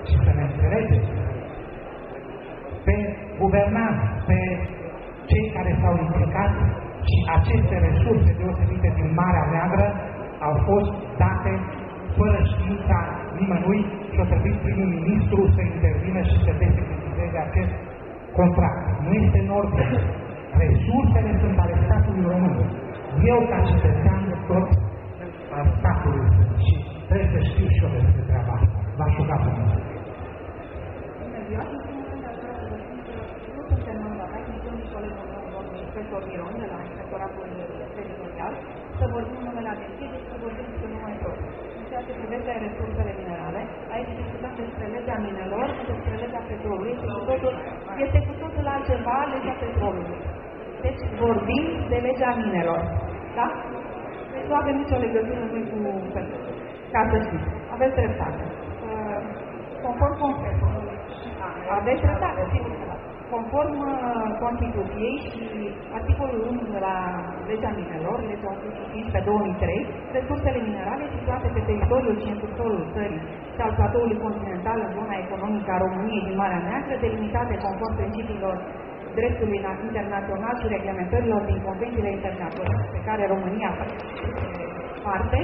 și să ne înțelegeți, pe guvernanți, pe cei care s-au implicat și aceste resurse deosebite din Marea Neagră au fost date fără știința nimănui și a trebuit primul ministru să intervină și să desecretizeze acest contract. Nu este în ordine. Resursele sunt ale statului român. Eu, ca cetățean, tot al statului sunt și trebuie să știu și eu despre treaba asta. V-aș ruga frumos. Bună ziua, în primul rând aș vrea să vă spun că nu suntem mandatați, nici eu, nici colegul meu, domnul inspector Miron, de la Inspectoratul Teritorial, să vorbim numele agenției, deci să vorbim despre numai tot. În ceea ce privește resursele minerale, aici discutăm despre legea minelor, despre legea petrolului, este cu totul altceva legea petrolului. Deci vorbim de legea minelor, da? Deci nu avem nicio legătură noi cu petrolul. Ca să știți, aveți dreptate. Conform aveți dreptate, sigur că da. Conform Constituției și articolul 1 de la legea minelor, legea 105 pe 2003, resursele minerale situate pe teritoriul și în subsolul țării și al platoului continental în zona economică a României din Marea Neagră, delimitate conform principiilor dreptului internațional și reglementărilor din convențiile internaționale pe care România face parte,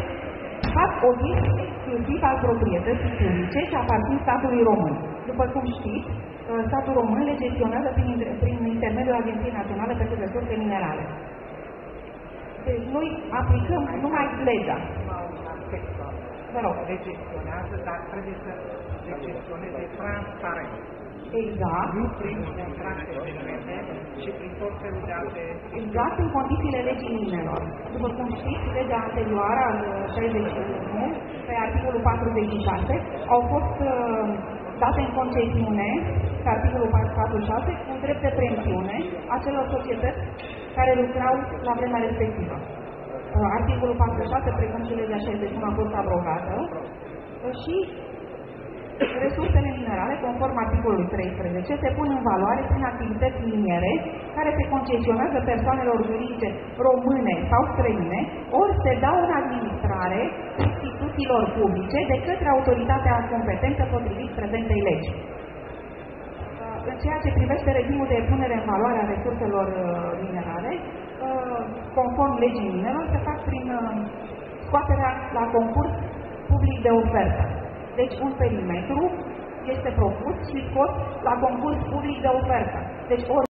fac obiect exclusiv al proprietății publice și aparțin statului român. După cum știți, statul român le gestionează prin intermediul Agenției Naționale pentru Resurse Minerale. Deci noi aplicăm numai legea. Vă rog. Le gestionează, dar trebuie să le gestioneze transparent. Exact. Nu prin contracte secrete și prin tot felul de alte... Exact în condițiile legii minelor. După cum știți, legea anterioară, al 61, pe articolul 46, au fost date în concesiune, pe articolul 46, cu drept de preemțiune acelor societăți care lucrau la vremea respectivă. Articolul 46, precum și legea 61, a fost abrogată și resursele minerale, conform articolului 13, se pun în valoare prin activități miniere care se concesionează persoanelor juridice române sau străine, ori se dau în administrare instituțiilor publice de către autoritatea competentă potrivit prezentei legi. În ceea ce privește regimul de punere în valoare a resurselor minerale, conform legii minelor, se fac prin scoaterea la concurs public de ofertă. Deci un perimetru este propus și scos la concurs public de ofertă. Deci